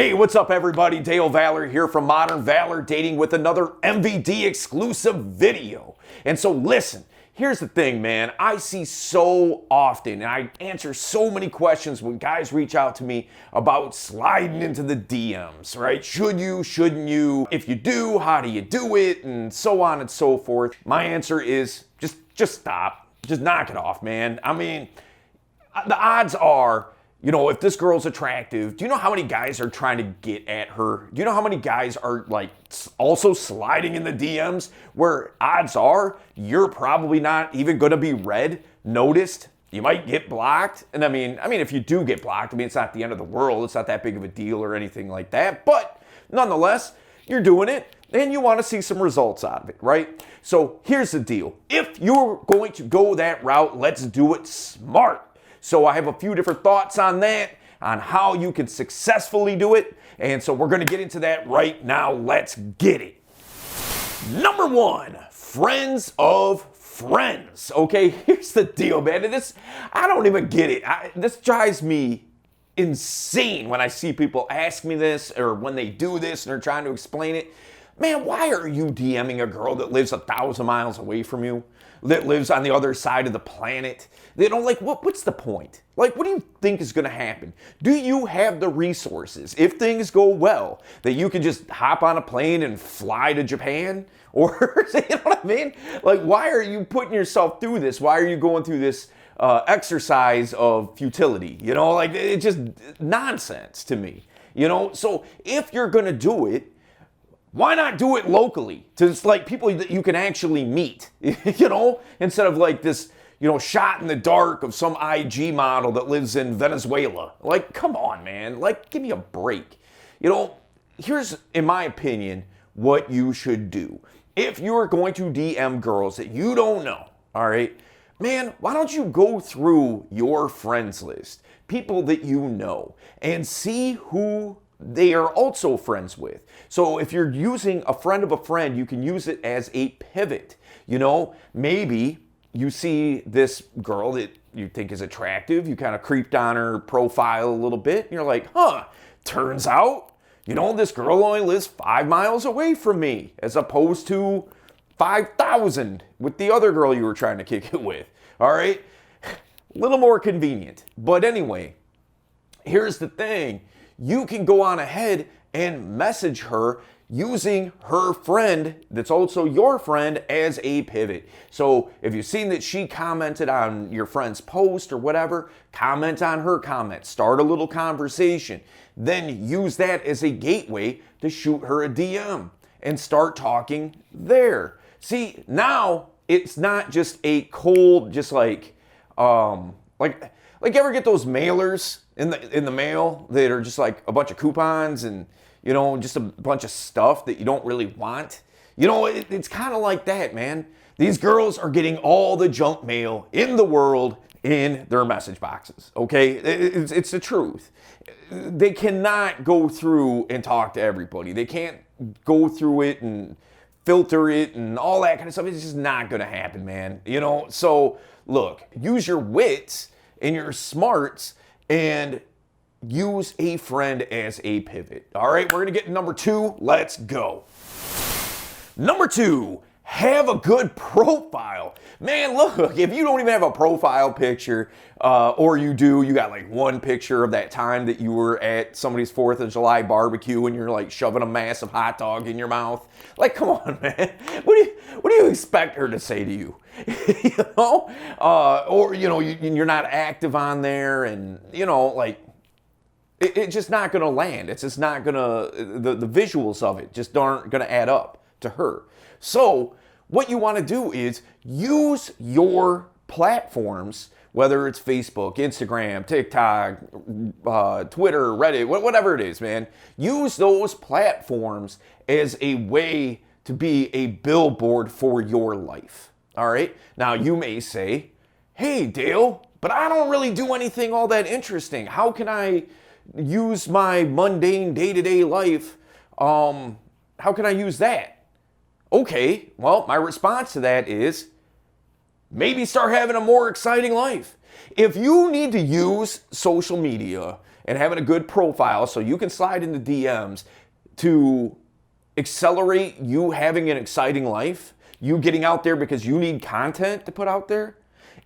Hey, what's up everybody? Dale Valor here from Modern Valor Dating with another MVD exclusive video. And so listen, here's the thing, man. I see so often, and I answer so many questions when guys reach out to me about sliding into the DMs, right? Should you, shouldn't you? If you do, how do you do it? And so on and so forth. My answer is just stop. Just knock it off, man. I mean, the odds are, you know, if this girl's attractive, do you know how many guys are trying to get at her? Do you know how many guys are like also sliding in the DMs where odds are you're probably not even going to be read, noticed? You might get blocked. And I mean, if you do get blocked, I mean, it's not the end of the world. It's not that big of a deal or anything like that. But nonetheless, you're doing it and you want to see some results out of it, right? So here's the deal. If you're going to go that route, let's do it smart. So I have a few different thoughts on that, on how you can successfully do it. And so we're going to get into that right now. Let's get it. Number one, friends of friends. Okay, here's the deal, man. I don't even get it. This drives me insane when I see people ask me this or when they do this and they're trying to explain it. Man, why are you DMing a girl that lives 1,000 miles away from you? That lives on the other side of the planet? They don't like, what's the point? Like, what do you think is going to happen? Do you have the resources, if things go well, that you can just hop on a plane and fly to Japan? Or, you know what I mean? Like, why are you putting yourself through this? Why are you going through this exercise of futility? You know, like, it's just nonsense to me. You know, so if you're going to do it, why not do it locally to like people that you can actually meet, you know, instead of like this, you know, shot in the dark of some IG model that lives in Venezuela. Like, come on, man. Like, give me a break. You know, here's, in my opinion, what you should do. If you're going to DM girls that you don't know, all right, man, why don't you go through your friends list, people that you know, and see who they are also friends with. So if you're using a friend of a friend, you can use it as a pivot. You know, maybe you see this girl that you think is attractive, you kind of creeped on her profile a little bit, and you're like, turns out, you know, this girl only lives 5 miles away from me, as opposed to 5,000 with the other girl you were trying to kick it with. All right? A little more convenient. But anyway, here's the thing. You can go on ahead and message her using her friend that's also your friend as a pivot. So if you've seen that she commented on your friend's post or whatever, comment on her comment, start a little conversation, then use that as a gateway to shoot her a DM and start talking there. See, now it's not just a cold, just like ever get those mailers in the mail that are just like a bunch of coupons and, you know, just a bunch of stuff that you don't really want? You know, it's kind of like that, man. These girls are getting all the junk mail in the world in their message boxes, okay? It's the truth. They cannot go through and talk to everybody. They can't go through it and filter it and all that kind of stuff. It's just not going to happen, man. You know, so look, use your wits and your smarts and use a friend as a pivot. All right, we're going to get to number two. Let's go. Number two, have a good profile. Man, look, if you don't even have a profile picture, or you do, you got like one picture of that time that you were at somebody's 4th of July barbecue and you're like shoving a massive hot dog in your mouth. Like, come on, man. What do you expect her to say to you? You know? Or, you know, you're not active on there and, you know, like, it's just not going to land. It's just not going to, the visuals of it just aren't going to add up to her. So what you want to do is use your platforms, whether it's Facebook, Instagram, TikTok, Twitter, Reddit, whatever it is, man. Use those platforms as a way to be a billboard for your life. All right? Now, you may say, hey, Dale, but I don't really do anything all that interesting. How can I use my mundane day-to-day life? How can I use that? Okay, well, my response to that is maybe start having a more exciting life. If you need to use social media and having a good profile so you can slide into DMs to accelerate you having an exciting life, you getting out there because you need content to put out there,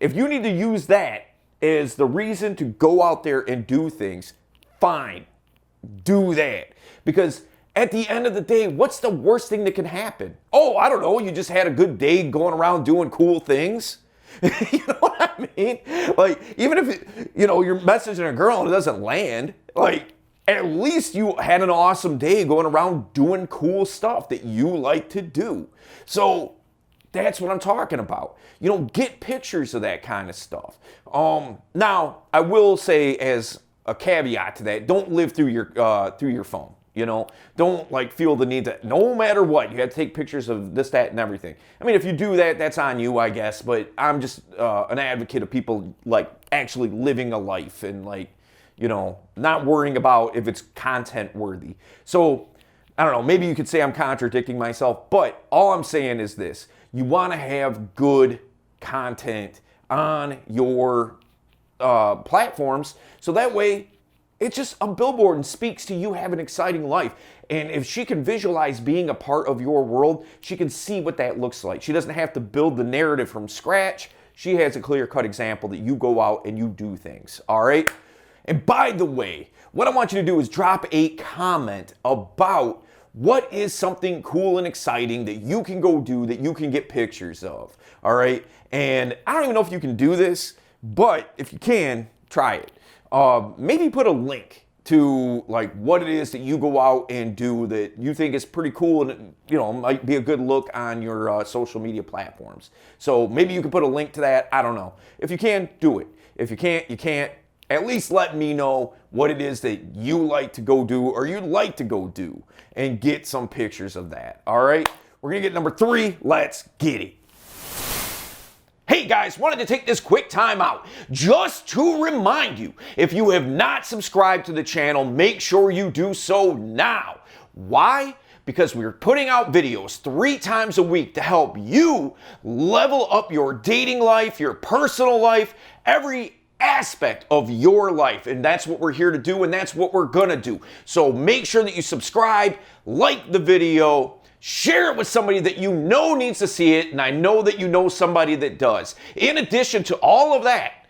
if you need to use that as the reason to go out there and do things, fine, do that. Because at the end of the day, what's the worst thing that can happen? Oh, I don't know, you just had a good day going around doing cool things. You know what I mean? Like, even if, you're messaging a girl and it doesn't land, like, at least you had an awesome day going around doing cool stuff that you like to do. So that's what I'm talking about. Get pictures of that kind of stuff. Now, I will say as a caveat to that, don't live through your phone. Don't feel the need to, no matter what, you have to take pictures of this, that, and everything. I mean, if you do that, that's on you, I guess, but I'm just an advocate of people actually living a life and not worrying about if it's content worthy. So, I don't know, maybe you could say I'm contradicting myself, but all I'm saying is this: you want to have good content on your platforms, so that way it's just a billboard and speaks to you having an exciting life. And if she can visualize being a part of your world, she can see what that looks like. She doesn't have to build the narrative from scratch. She has a clear-cut example that you go out and you do things, all right? And by the way, what I want you to do is drop a comment about what is something cool and exciting that you can go do, that you can get pictures of, all right? And I don't even know if you can do this, but if you can, try it. Maybe put a link to what it is that you go out and do that you think is pretty cool and might be a good look on your social media platforms. So maybe you can put a link to that. I don't know. If you can, do it. If you can't, you can't. At least let me know what it is that you like to go do or you'd like to go do and get some pictures of that. All right, we're gonna get number 3. Let's get it. Hey guys, wanted to take this quick time out just to remind you, if you have not subscribed to the channel, make sure you do so now. Why? Because we're putting out videos 3 times a week to help you level up your dating life, your personal life, every aspect of your life. And that's what we're here to do, and that's what we're gonna do. So make sure that you subscribe, like the video, share it with somebody that you know needs to see it, and I know that you know somebody that does. In addition to all of that,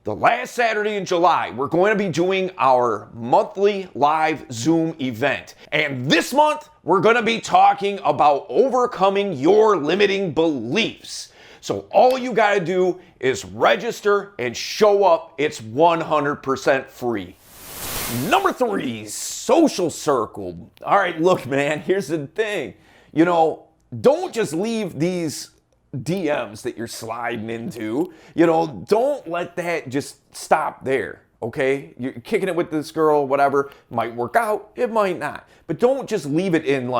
the last Saturday in July, we're going to be doing our monthly live Zoom event. And this month, we're going to be talking about overcoming your limiting beliefs. So all you got to do is register and show up. It's 100% free. Number 3, social circle. All right, look, man, here's the thing. Don't just leave these DMs that you're sliding into. Don't let that just stop there, okay? You're kicking it with this girl, whatever. It might work out, it might not. But don't just leave it in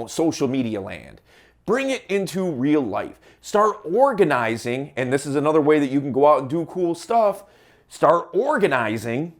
social media land. Bring it into real life. Start organizing, and this is another way that you can go out and do cool stuff. Start organizing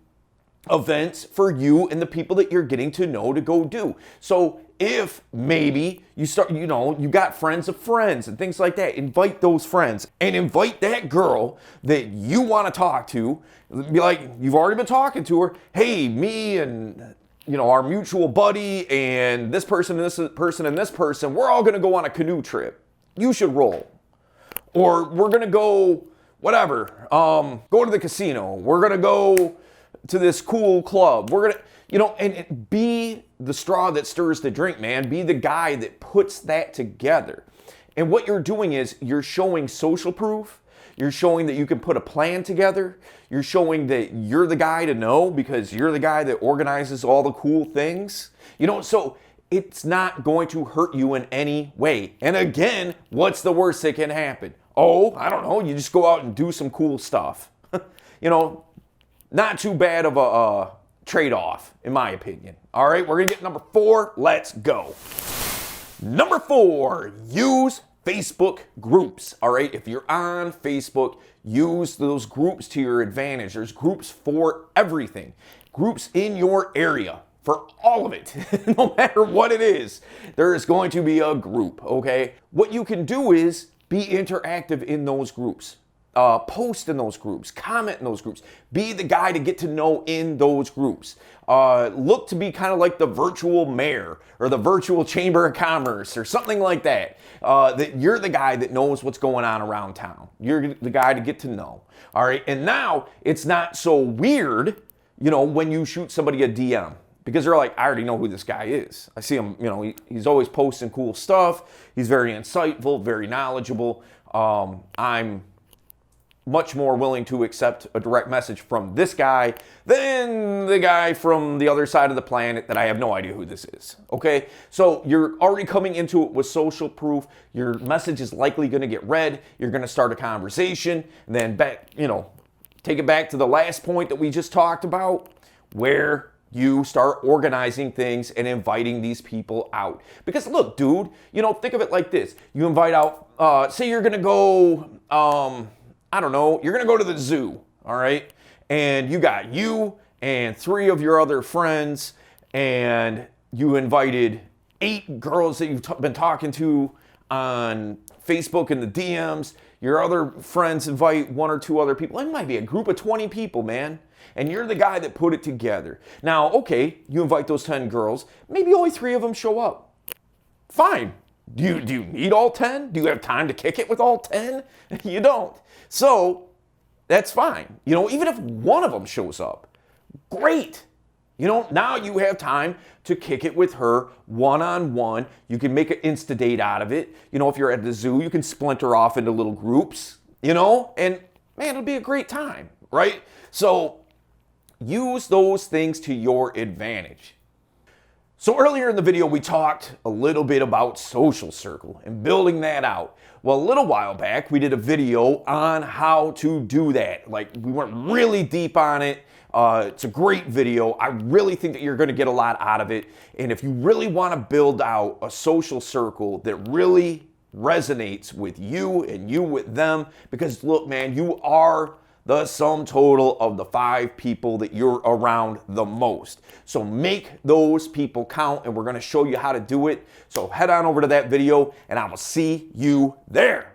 events for you and the people that you're getting to know to go do. So if maybe you start, you got friends of friends and things like that, invite those friends and invite that girl that you want to talk to. Be like, you've already been talking to her. Hey, me and our mutual buddy and this person and this person and this person, we're all going to go on a canoe trip. You should roll. Or we're going to go, whatever, go to the casino. We're going to go to this cool club. We're going to, and be the straw that stirs the drink, man. Be the guy that puts that together. And what you're doing is you're showing social proof. You're showing that you can put a plan together. You're showing that you're the guy to know because you're the guy that organizes all the cool things. So it's not going to hurt you in any way. And again, what's the worst that can happen? Oh, I don't know. You just go out and do some cool stuff. Not too bad of a trade-off, in my opinion. All right, we're going to get number 4. Let's go. Number 4, use Facebook groups. All right, if you're on Facebook, use those groups to your advantage. There's groups for everything. Groups in your area for all of it. No matter what it is, there is going to be a group, okay? What you can do is be interactive in those groups. post in those groups, comment in those groups, be the guy to get to know in those groups. Look to be kind of like the virtual mayor or the virtual chamber of commerce or something like that. That you're the guy that knows what's going on around town. You're the guy to get to know. All right, and now it's not so weird, when you shoot somebody a DM. Because they're like, I already know who this guy is. I see him, he's always posting cool stuff. He's very insightful, very knowledgeable. I'm much more willing to accept a direct message from this guy than the guy from the other side of the planet that I have no idea who this is. Okay? So you're already coming into it with social proof. Your message is likely going to get read. You're going to start a conversation. And then take it back to the last point that we just talked about, where you start organizing things and inviting these people out. Because look, dude, think of it like this. You invite out, say you're gonna go, I don't know, you're gonna go to the zoo, all right? And you got you and 3 of your other friends, and you invited 8 girls that you've been talking to on Facebook in the DMs. Your other friends invite 1 or 2 other people. It might be a group of 20 people, man. And you're the guy that put it together. Now, okay, you invite those 10 girls. Maybe only 3 of them show up. Fine. Do you need all 10? Do you have time to kick it with all 10? You don't. So that's fine. Even if 1 of them shows up, great. Now you have time to kick it with her one-on-one. You can make an Insta date out of it. If you're at the zoo, you can splinter off into little groups, and man, it'll be a great time, right? So use those things to your advantage. So earlier in the video, we talked a little bit about social circle and building that out. Well, a little while back, we did a video on how to do that. We went really deep on it. It's a great video. I really think that you're going to get a lot out of it. And if you really want to build out a social circle that really resonates with you and you with them, because look, man, you are the sum total of the 5 people that you're around the most. So make those people count, and we're going to show you how to do it. So head on over to that video, and I will see you there.